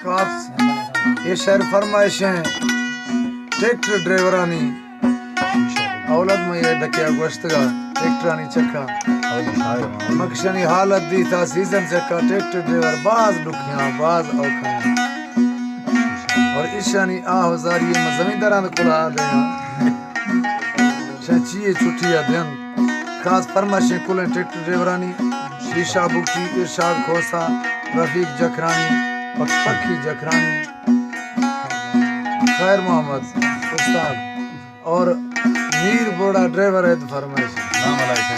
खास ये शहर फरमाइशें ट्रैक्टर ड्राइवरानी औलद में ये दकिया गोश्तगा ट्रैक्टरानी चक्का मकशनी हालत दी था सीजन चक्का ट्रैक्टर ड्राइवर बाज दुखियां बाज औखा और ईशानी आवाजारी में जमींदारां कोला देना चाहिए छुट्टियां दिन खास फरमाइशें कुल ट्रैक्टर ड्राइवरानी शीशा बुक्ची इरशाद खोसा रफीक जखरानी पक्की जखरानी खैर मोहम्मद उस्ताद और मीर बोड़ा ड्राइवर है फरमाइश नाम अलग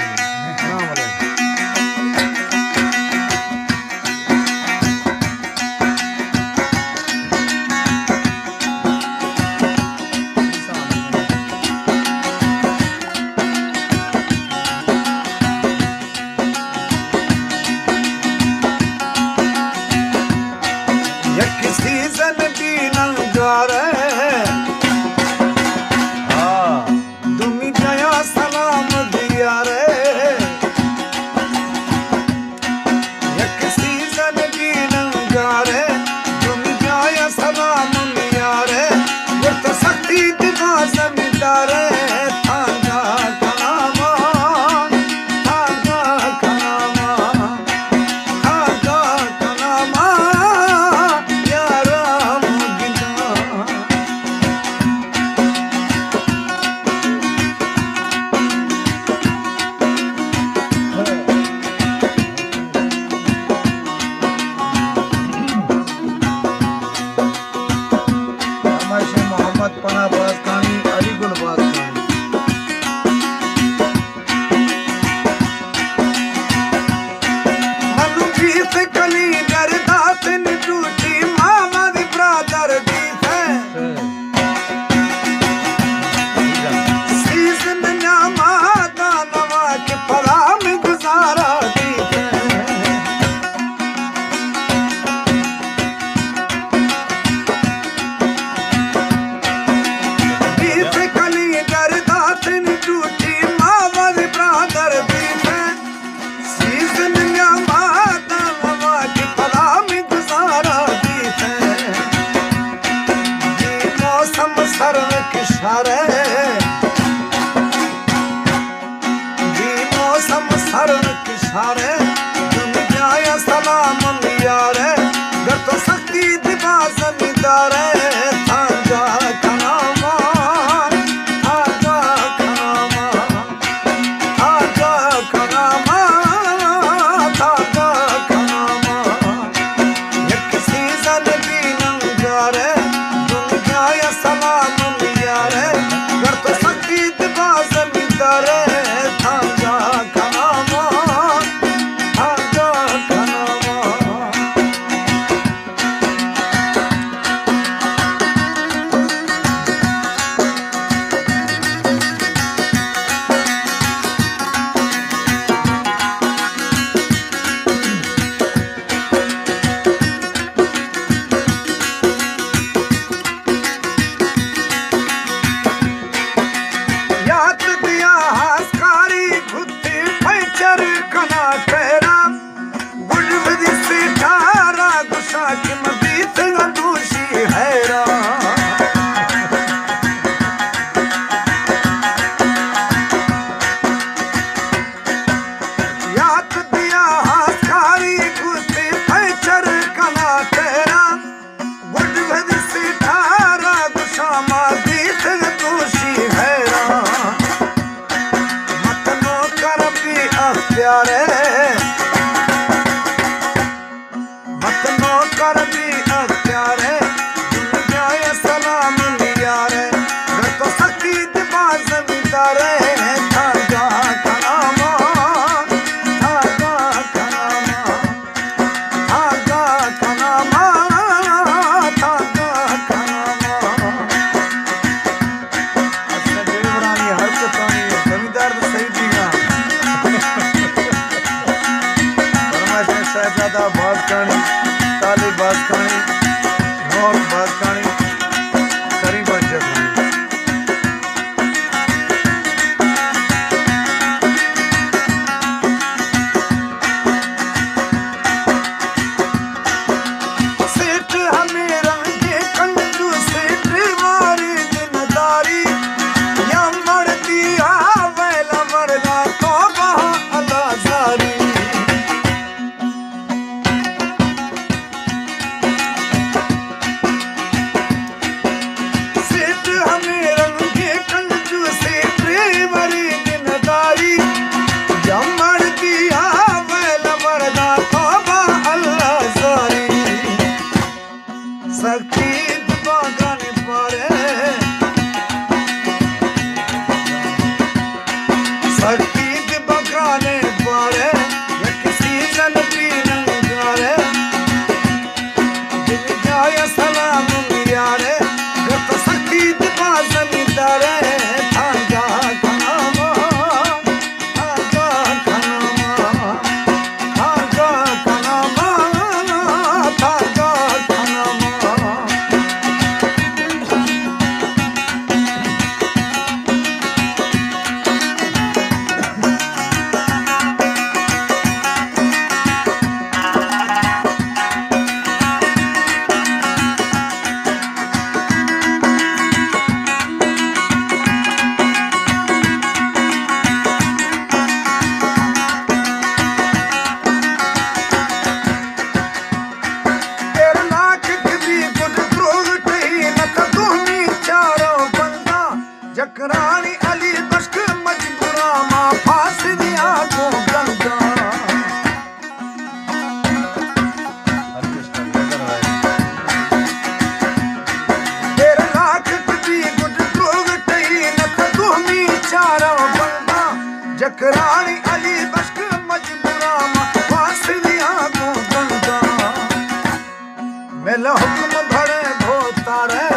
बात करनी ताली बात करनी सख्ती बागाने पारे सख्ती बगाने पारे या किसी जन भी नंगारे दिन जाया सलाम यारे गत सख्ती बाजनी दारे थांगा खनामा थांगा खनामा थांगा खनामा थांगा खनामा तेरे नाक कभी कुछ प्रोट ही न कदूनी चारों बंदा जकरानी अली बश्क मजबूरा मां फांस दिया को गंगा तेरे नाक कभी कुछ प्रोट ही न कदूनी चारों बंदा जकरानी अली बश्क मजबूरा मां फांस दिया को गंगा मेला हुक्म भरे भोतारे